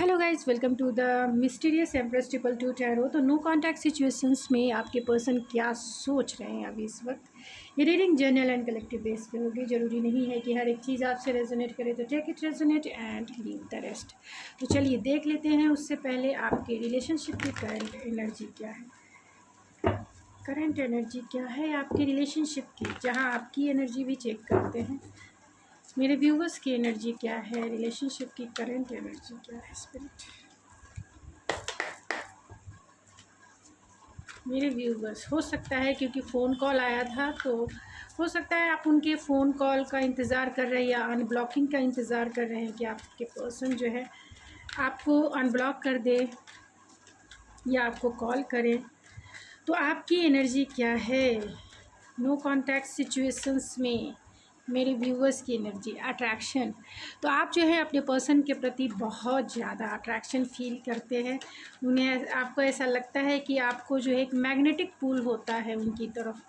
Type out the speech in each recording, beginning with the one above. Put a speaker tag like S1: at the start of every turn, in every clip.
S1: Hello guys, welcome to the mysterious empress triple two tarot. तो no contact situations में आपके person क्या सोच रहे हैं अभी इस वक्त। ये reading general and collective base पे होगी। ज़रूरी नहीं है कि हर एक चीज़ आपसे रेजोनेट करे, तो take it resonate and leave the rest. तो चलिए देख लेते हैं। उससे पहले आपके रिलेशनशिप की करंट एनर्जी क्या है। करंट एनर्जी क्या है आपकी रिलेशनशिप की, जहाँ आपकी एनर्जी भी चेक करते हैं। मेरे व्यूवर्स की एनर्जी क्या है, रिलेशनशिप की करंट एनर्जी क्या है स्पिरिट। मेरे व्यूवर्स, हो सकता है क्योंकि फ़ोन कॉल आया था, तो हो सकता है आप उनके फ़ोन कॉल का इंतज़ार कर रहे हैं या अनब्लॉकिंग का इंतज़ार कर रहे हैं कि आपके पर्सन जो है आपको अनब्लॉक कर दे या आपको कॉल करें। तो आपकी एनर्जी क्या है नो कांटेक्ट सिचुएशंस में। मेरे व्यूवर्स की एनर्जी अट्रैक्शन। तो आप जो है अपने पर्सन के प्रति बहुत ज़्यादा अट्रैक्शन फील करते हैं। उन्हें, आपको ऐसा लगता है कि आपको जो है एक मैग्नेटिक पुल होता है उनकी तरफ।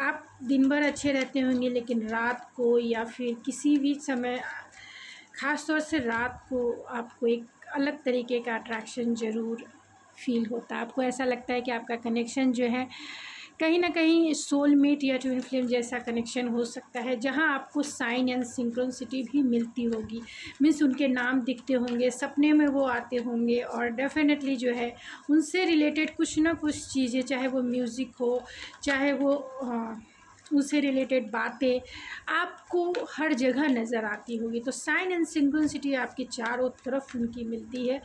S1: आप दिन भर अच्छे रहते होंगे, लेकिन रात को या फिर किसी भी समय, ख़ास तौर से रात को, आपको एक अलग तरीके का अट्रैक्शन ज़रूर फील होता है। आपको ऐसा लगता है कि आपका कनेक्शन जो है कहीं ना कहीं सोलमेट या ट्विन फ्लेम जैसा कनेक्शन हो सकता है, जहां आपको साइन एंड सिंक्रोनिसिटी भी मिलती होगी। मीन्स उनके नाम दिखते होंगे, सपने में वो आते होंगे, और डेफिनेटली जो है उनसे रिलेटेड कुछ ना कुछ चीज़ें, चाहे वो म्यूज़िक हो, चाहे वो उनसे रिलेटेड बातें आपको हर जगह नज़र आती होगी। तो साइन एंड सिंक्रोनिसिटी आपकी चारों तरफ उनकी मिलती है।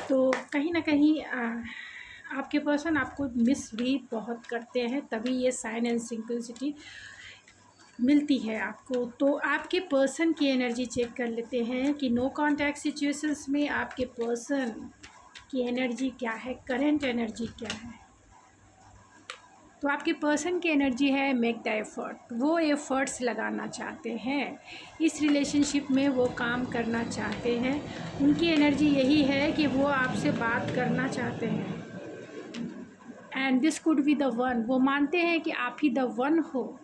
S1: तो कहीं ना कहीं आपके पर्सन आपको मिस भी बहुत करते हैं, तभी ये साइन एंड सिंक्रोनिसिटी मिलती है आपको। तो आपके पर्सन की एनर्जी चेक कर लेते हैं कि नो कांटेक्ट सिचुएशंस में आपके पर्सन की एनर्जी क्या है, करंट एनर्जी क्या है। तो आपके पर्सन की एनर्जी है मेक द एफर्ट। वो एफ़र्ट्स लगाना चाहते हैं इस रिलेशनशिप में, वो काम करना चाहते हैं। उनकी एनर्जी यही है कि वो आपसे बात करना चाहते हैं, and this could be the one. वो मानते हैं कि आप ही द वन हो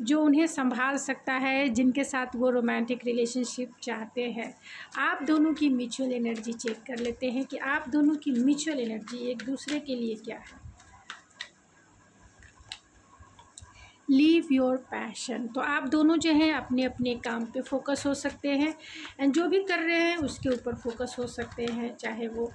S1: जो उन्हें संभाल सकता है, जिनके साथ वो रोमांटिक रिलेशनशिप चाहते हैं। आप दोनों की म्यूचुअल एनर्जी चेक कर लेते हैं कि आप दोनों की म्यूचुअल एनर्जी एक दूसरे के लिए क्या है। Leave your passion. तो आप दोनों जो हैं अपने अपने काम पे फोकस हो सकते हैं, एंड जो भी कर रहे हैं उसके ऊपर फोकस हो सकते हैं। चाहे वो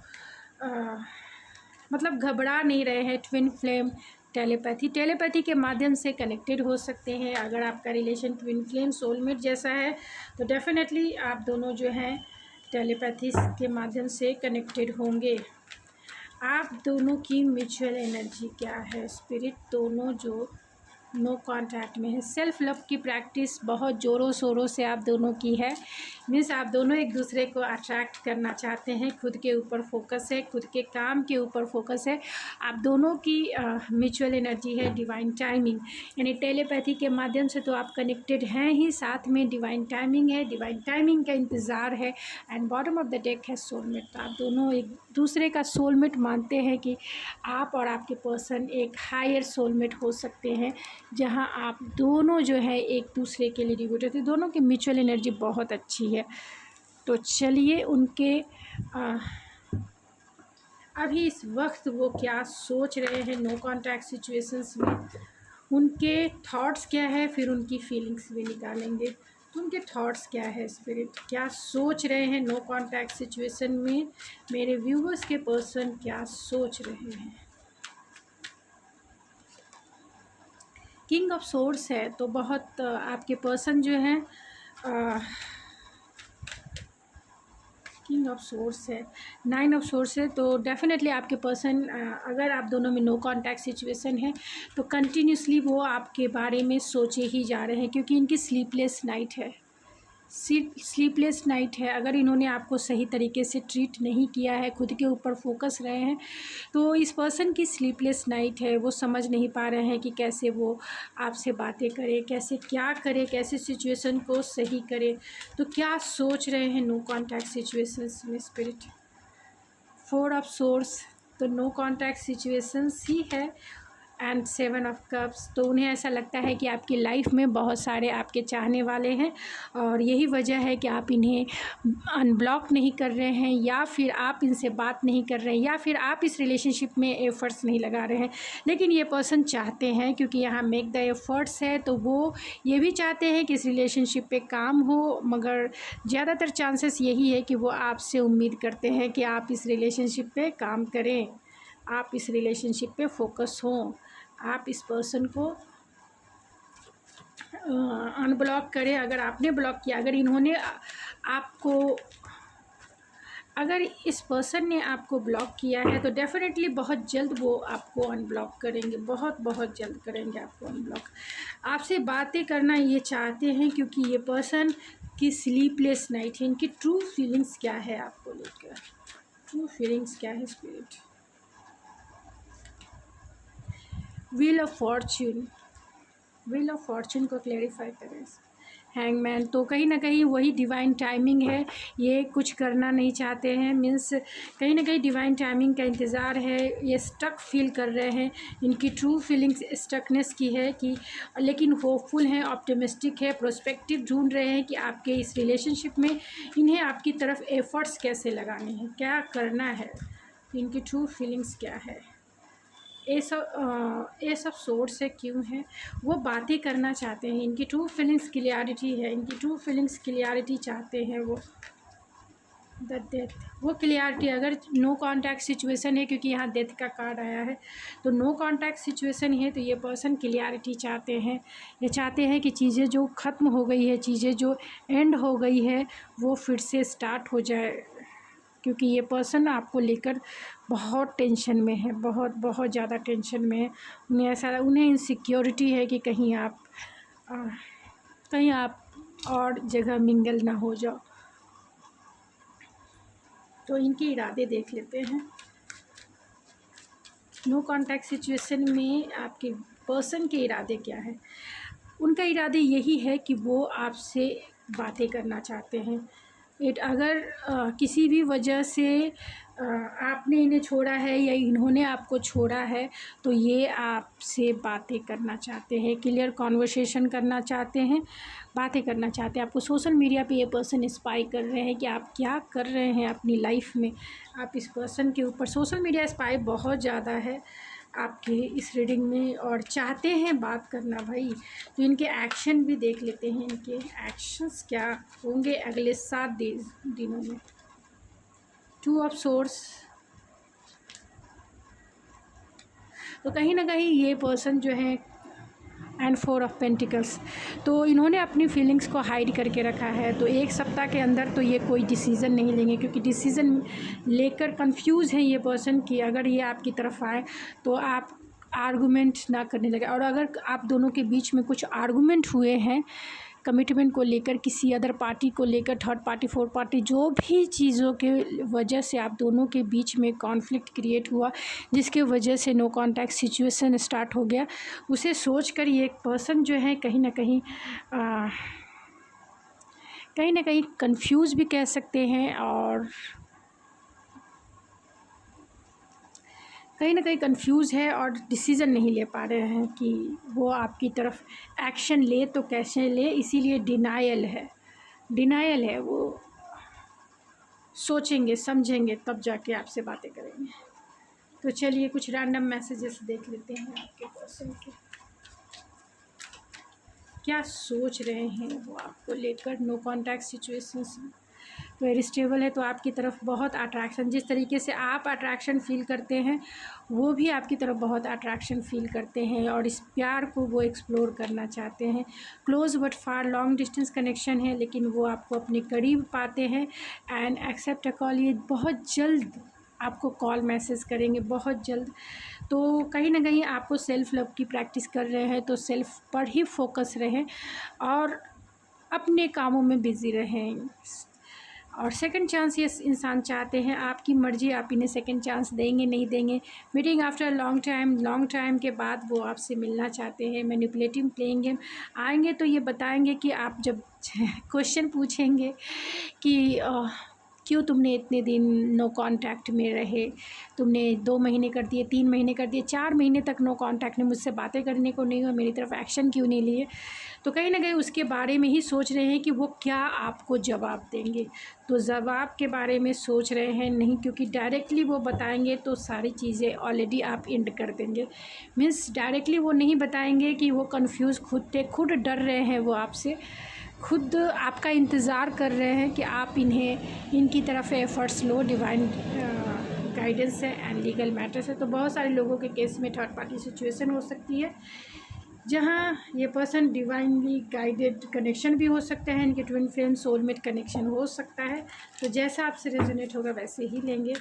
S1: मतलब घबरा नहीं रहे हैं। ट्विन फ्लेम टेलीपैथी के माध्यम से कनेक्टेड हो सकते हैं। अगर आपका रिलेशन ट्विन फ्लेम सोलमेट जैसा है, तो डेफिनेटली आप दोनों जो हैं टेलीपैथी के माध्यम से कनेक्टेड होंगे। आप दोनों की म्यूचुअल एनर्जी क्या है स्पिरिट, दोनों जो नो कांटेक्ट में है। सेल्फ लव की प्रैक्टिस बहुत ज़ोरों शोरों से आप दोनों की है। मीन्स आप दोनों एक दूसरे को अट्रैक्ट करना चाहते हैं। खुद के ऊपर फोकस है, खुद के काम के ऊपर फोकस है। आप दोनों की म्यूचुअल एनर्जी है डिवाइन टाइमिंग, यानी टेलीपैथी के माध्यम से तो आप कनेक्टेड हैं ही, साथ में डिवाइन टाइमिंग है, डिवाइन टाइमिंग का इंतज़ार है। And bottom of the deck है सोलमेट। तो आप दोनों एक दूसरे का सोलमेट मानते हैं कि आप और आपके पर्सन एक हायर सोलमेट हो सकते हैं, जहां आप दोनों जो है एक दूसरे के लिए डिवोटेड थे। दोनों की म्यूचुअल एनर्जी बहुत अच्छी है। तो चलिए उनके अभी इस वक्त वो क्या सोच रहे हैं नो कांटेक्ट सिचुएशंस में, उनके थॉट्स क्या है, फिर उनकी फीलिंग्स भी निकालेंगे। तो उनके थॉट्स क्या है स्पिरिट, क्या सोच रहे हैं नो कांटेक्ट सिचुएशन में। मेरे व्यूवर्स के पर्सन क्या सोच रहे हैं। किंग ऑफ सोर्स है, तो बहुत आपके पर्सन जो हैं किंग ऑफ सोर्स है, 9 ऑफ सोर्स है। तो डेफिनेटली आपके पर्सन, अगर आप दोनों में नो कांटेक्ट सिचुएशन है, तो कंटिन्यूसली वो आपके बारे में सोचे ही जा रहे हैं, क्योंकि इनकी स्लीपलेस नाइट है। स्लीपलेस नाइट है। अगर इन्होंने आपको सही तरीके से ट्रीट नहीं किया है, खुद के ऊपर फोकस रहे हैं, तो इस पर्सन की स्लीपलेस नाइट है। वो समझ नहीं पा रहे हैं कि कैसे वो आपसे बातें करे, कैसे क्या करे, कैसे सिचुएशन को सही करे। तो क्या सोच रहे हैं नो कांटेक्ट सिचुएशंस में स्पिरिट। 4 ऑफ सोर्स, तो नो कांटेक्ट सिचुएशंस ही है। And 7 of cups. तो उन्हें ऐसा लगता है कि आपकी लाइफ में बहुत सारे आपके चाहने वाले हैं और यही वजह है कि आप इन्हें अनब्लॉक नहीं कर रहे हैं, या फिर आप इनसे बात नहीं कर रहे हैं, या फिर आप इस रिलेशनशिप में एफ़र्ट्स नहीं लगा रहे हैं। लेकिन ये पर्सन चाहते हैं, क्योंकि यहाँ मेक द एफ़र्ट्स है, तो वो ये भी चाहते हैं कि इस रिलेशनशिप पे काम हो, मगर ज़्यादातर चांसेस यही है कि वो आपसे उम्मीद करते हैं कि आप इस रिलेशनशिप पे काम करें, आप इस रिलेशनशिप पे फोकस हों, आप इस पर्सन को अनब्लॉक करें। अगर आपने ब्लॉक किया, अगर इन्होंने आपको, अगर इस पर्सन ने आपको ब्लॉक किया है तो डेफ़िनेटली बहुत जल्द वो आपको अनब्लॉक करेंगे, बहुत बहुत जल्द करेंगे आपको अनब्लॉक। आपसे बातें करना ये चाहते हैं, क्योंकि ये पर्सन की स्लीपलेस नाइट है। इनकी ट्रू फीलिंग्स क्या है आपको लेकर, ट्रू फीलिंग्स क्या है spirit. Wheel of Fortune, wheel of Fortune को क्लैरिफाई करें। हैंगमैन, तो कहीं ना कहीं वही डिवाइन टाइमिंग है, ये कुछ करना नहीं चाहते हैं, मीन्स कहीं ना कहीं डिवाइन टाइमिंग का इंतज़ार है, ये स्टक फील कर रहे हैं। इनकी ट्रू फीलिंग्स स्टकनेस की है कि, लेकिन होपफुल हैं, ऑप्टिमिस्टिक है, प्रोस्पेक्टिव ढूंढ रहे हैं कि आपके इस रिलेशनशिप में इन्हें आपकी तरफ एफ़र्ट्स कैसे लगाने हैं, क्या करना है, इनकी ट्रू फीलिंग्स क्या है। एस ऑफ सोर्स से क्यों है, वो बातें करना चाहते हैं, इनकी ट्रू फीलिंग्स क्लियरिटी है, इनकी ट्रू फीलिंग्स क्लियरिटी चाहते हैं वो। द डेथ, वो क्लियरिटी, अगर नो कांटेक्ट सिचुएशन है, क्योंकि यहाँ डेथ का कार्ड आया है, तो नो कांटेक्ट सिचुएशन है, तो ये पर्सन क्लियरिटी चाहते हैं। ये चाहते हैं कि चीज़ें जो ख़त्म हो गई है, चीज़ें जो एंड हो गई है, वो फिर से स्टार्ट हो जाए, क्योंकि ये पर्सन आपको लेकर बहुत टेंशन में है, बहुत बहुत ज़्यादा टेंशन में है। उन्हें ऐसा, उन्हें इनसिक्योरिटी है कि कहीं आप और जगह मिंगल ना हो जाओ। तो इनके इरादे देख लेते हैं। नो कांटेक्ट सिचुएशन में आपके पर्सन के इरादे क्या है। उनका इरादे यही है कि वो आपसे बातें करना चाहते हैं। अगर किसी भी वजह से आपने इन्हें छोड़ा है या इन्होंने आपको छोड़ा है, तो ये आपसे बातें करना चाहते हैं, क्लियर कॉन्वर्सेशन करना चाहते हैं, बातें करना चाहते हैं। आपको सोशल मीडिया पे ये पर्सन स्पाई कर रहे हैं कि आप क्या कर रहे हैं अपनी लाइफ में। आप इस पर्सन के ऊपर सोशल मीडिया स्पाई बहुत ज़्यादा है आपके इस रीडिंग में, और चाहते हैं बात करना भाई। तो इनके एक्शन भी देख लेते हैं, इनके एक्शंस क्या होंगे अगले 7 दिनों में। 2 ऑफ सोर्स, तो कहीं ना कहीं ये पर्सन जो है, एंड 4 ऑफ पेंटिकल्स, तो इन्होंने अपनी फीलिंग्स को हाइड करके रखा है। तो 1 सप्ताह के अंदर तो ये कोई डिसीज़न नहीं लेंगे, क्योंकि डिसीज़न लेकर कंफ्यूज हैं ये पर्सन कि अगर ये आपकी तरफ आए तो आप आर्गुमेंट ना करने लगे। और अगर आप दोनों के बीच में कुछ आर्गुमेंट हुए हैं कमिटमेंट को लेकर, किसी अदर पार्टी को लेकर, थर्ड पार्टी, फोर्थ पार्टी, जो भी चीज़ों के वजह से आप दोनों के बीच में कॉन्फ्लिक्ट क्रिएट हुआ, जिसके वजह से नो कांटेक्ट सिचुएशन स्टार्ट हो गया, उसे सोचकर ये एक पर्सन जो है कहीं ना कहीं कंफ्यूज भी कह सकते हैं, और कहीं ना कहीं कंफ्यूज है और डिसीज़न नहीं ले पा रहे हैं कि वो आपकी तरफ एक्शन ले तो कैसे ले, इसीलिए डिनायल है। वो सोचेंगे समझेंगे तब जाके आपसे बातें करेंगे। तो चलिए कुछ रैंडम मैसेजेस देख लेते हैं आपके पर्सन के, क्या सोच रहे हैं वो आपको लेकर नो कांटेक्ट सिचुएशंस में। वेरी स्टेबल है, तो आपकी तरफ बहुत अट्रैक्शन, जिस तरीके से आप अट्रैक्शन फ़ील करते हैं वो भी आपकी तरफ बहुत अट्रैक्शन फ़ील करते हैं, और इस प्यार को वो एक्सप्लोर करना चाहते हैं। Close but far long distance connection है, लेकिन वो आपको अपने करीब पाते हैं। एंड एक्सेप्ट अ कॉल, ये बहुत जल्द आपको कॉल मैसेज करेंगे, बहुत जल्द। तो कहीं ना कहीं आपको सेल्फ़ लव की प्रैक्टिस कर रहे हैं, तो सेल्फ़ पर ही फोकस रहें और अपने कामों में बिज़ी रहें। और सेकंड चांस ये इंसान चाहते हैं, आपकी मर्ज़ी, आप इन्हें सेकंड चांस देंगे नहीं देंगे। मीटिंग आफ्टर लॉन्ग टाइम के बाद वो आपसे मिलना चाहते हैं। मैनिपुलेटिव प्लेइंग गेम, आएंगे तो ये बताएंगे कि आप जब क्वेश्चन पूछेंगे कि क्यों तुमने इतने दिन नो कांटेक्ट में रहे, तुमने 2 महीने कर दिए, 3 महीने कर दिए, 4 महीने तक नो कांटेक्ट में मुझसे बातें करने को नहीं हुआ, मेरी तरफ एक्शन क्यों नहीं लिए। तो कहीं ना कहीं उसके बारे में ही सोच रहे हैं कि वो क्या आपको जवाब देंगे। तो जवाब के बारे में सोच रहे हैं नहीं, क्योंकि डायरेक्टली वो बताएंगे तो सारी चीज़ें ऑलरेडी आप एंड कर देंगे। मीन्स डायरेक्टली वो नहीं बताएंगे कि वो कंफ्यूज खुद डर रहे हैं, वो आपसे खुद आपका इंतज़ार कर रहे हैं कि आप इनकी तरफ एफ़र्ट्स लो। डिवाइन गाइडेंस है एंड लीगल मैटर्स है। तो बहुत सारे लोगों के केस में थर्ड पार्टी सिचुएशन हो सकती है, जहाँ ये पर्सन डिवाइनली गाइडेड कनेक्शन भी हो सकता है, इनके ट्विन फ्लेम सोलमेट कनेक्शन हो सकता है। तो जैसा आपसे रेजोनेट होगा वैसे ही लेंगे।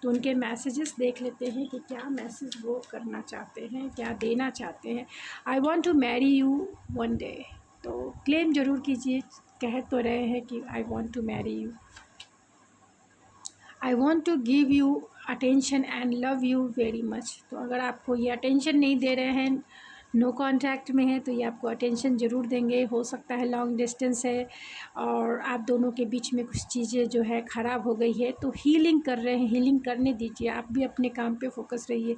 S1: तो उनके मैसेजेस देख लेते हैं कि क्या मैसेज वो करना चाहते हैं, क्या देना चाहते हैं। I want to marry you one day. तो क्लेम ज़रूर कीजिए, कह तो रहे हैं कि I want to marry you, I want to give you attention and love you very much. तो अगर आपको ये अटेंशन नहीं दे रहे हैं, नो कांटेक्ट में है, तो ये आपको अटेंशन ज़रूर देंगे। हो सकता है लॉन्ग डिस्टेंस है और आप दोनों के बीच में कुछ चीज़ें जो है ख़राब हो गई है, तो हीलिंग कर रहे हैं, हीलिंग करने दीजिए। आप भी अपने काम पे फोकस रहिए।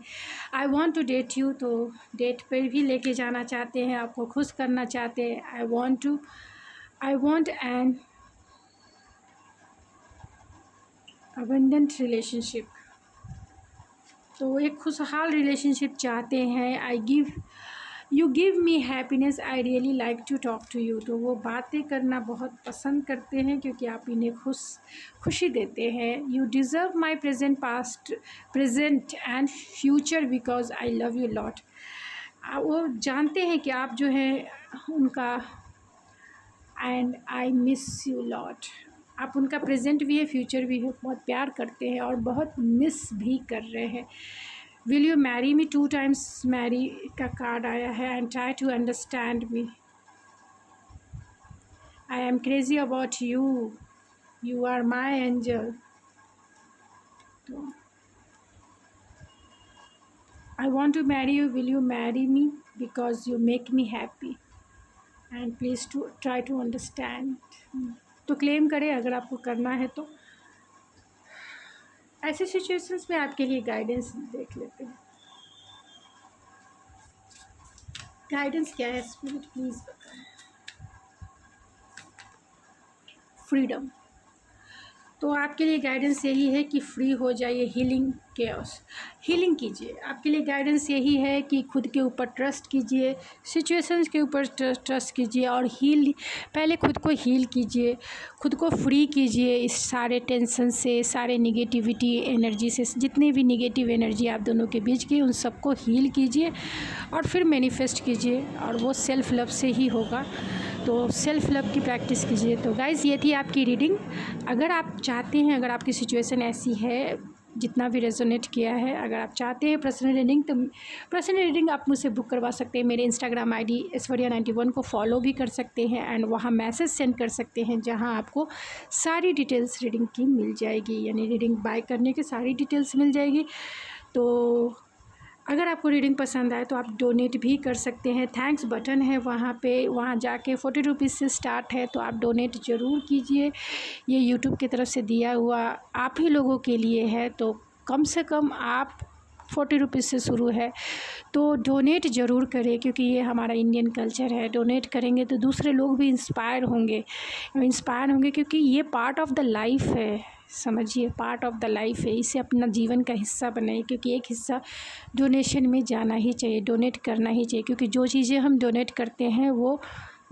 S1: I want to date you, तो डेट पे भी लेके जाना चाहते हैं, आपको खुश करना चाहते हैं। I want an abundant relationship, तो एक खुशहाल रिलेशनशिप चाहते हैं। You give me happiness, I really like to talk to you. तो वो बातें करना बहुत पसंद करते हैं क्योंकि आप इन्हें खुशी देते हैं। You deserve my present and future because I love you lot. वो जानते हैं कि आप जो है उनका and I miss you lot, आप उनका प्रेजेंट भी है, फ्यूचर भी है, बहुत प्यार करते हैं और बहुत मिस भी कर रहे हैं। Will you marry me, 2 times marry का कार्ड आया है। And try to understand me, I am crazy about you, you are my angel. तो I want to marry you, will you marry me because you make me happy and please to try to understand. तो claim करें अगर आपको करना है तो। ऐसे situations में आपके लिए गाइडेंस देख लेते हैं। गाइडेंस क्या है स्पिरिट, प्लीज़ बताएं। फ्रीडम, तो आपके लिए गाइडेंस यही है कि फ्री हो जाइए, हीलिंग कीजिए। आपके लिए गाइडेंस यही है कि खुद के ऊपर ट्रस्ट कीजिए, सिचुएशंस के ऊपर ट्रस्ट कीजिए और पहले खुद को हील कीजिए, खुद को फ्री कीजिए इस सारे टेंशन से, सारे निगेटिविटी एनर्जी से। जितने भी निगेटिव एनर्जी आप दोनों के बीच की, उन सबको हील कीजिए और फिर मैनिफेस्ट कीजिए, और वो सेल्फ़ लव से ही होगा। तो सेल्फ़ लव की प्रैक्टिस कीजिए। तो गाइज़ ये थी आपकी रीडिंग। अगर आप चाहते हैं, अगर आपकी सिचुएशन ऐसी है, जितना भी रेजोनेट किया है, अगर आप चाहते हैं पर्सनल रीडिंग, तो पर्सनल रीडिंग आप मुझसे बुक करवा सकते हैं। मेरे इंस्टाग्राम आईडी ऐश्वर्या91 को फॉलो भी कर सकते हैं एंड वहाँ मैसेज सेंड कर सकते हैं, जहाँ आपको सारी डिटेल्स रीडिंग की मिल जाएगी, यानी रीडिंग बाय करने की सारी डिटेल्स मिल जाएगी। तो अगर आपको रीडिंग पसंद आए तो आप डोनेट भी कर सकते हैं। थैंक्स बटन है वहाँ पे, वहाँ जाके 40 रुपीज़ से स्टार्ट है, तो आप डोनेट ज़रूर कीजिए। ये यूट्यूब की तरफ से दिया हुआ आप ही लोगों के लिए है, तो कम से कम आप 40 रुपीज़ से शुरू है, तो डोनेट ज़रूर करें, क्योंकि ये हमारा इंडियन कल्चर है। डोनेट करेंगे तो दूसरे लोग भी इंस्पायर होंगे क्योंकि ये पार्ट ऑफ द लाइफ है, समझिए, पार्ट ऑफ द लाइफ है। इसे अपना जीवन का हिस्सा बनाइए, क्योंकि एक हिस्सा डोनेशन में जाना ही चाहिए, डोनेट करना ही चाहिए, क्योंकि जो चीज़ें हम डोनेट करते हैं वो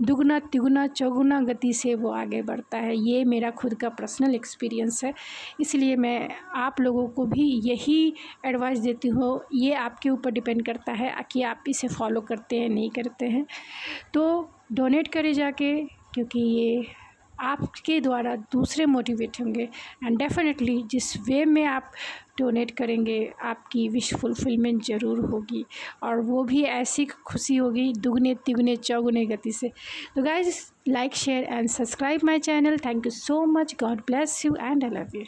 S1: दुगना तिगुना चौगुना गति से वो आगे बढ़ता है। ये मेरा खुद का पर्सनल एक्सपीरियंस है, इसलिए मैं आप लोगों को भी यही एडवाइस देती हूँ। ये आपके ऊपर डिपेंड करता है कि आप इसे फॉलो करते हैं नहीं करते हैं। तो डोनेट करें जाके, क्योंकि ये आपके द्वारा दूसरे मोटिवेट होंगे एंड डेफिनेटली जिस वे में आप डोनेट करेंगे आपकी विश फुलफिलमेंट ज़रूर होगी, और वो भी ऐसी खुशी होगी दुगने तिगुने चौगुने गति से। तो guys, like share and subscribe my channel. Thank you so much, God bless you and I love you.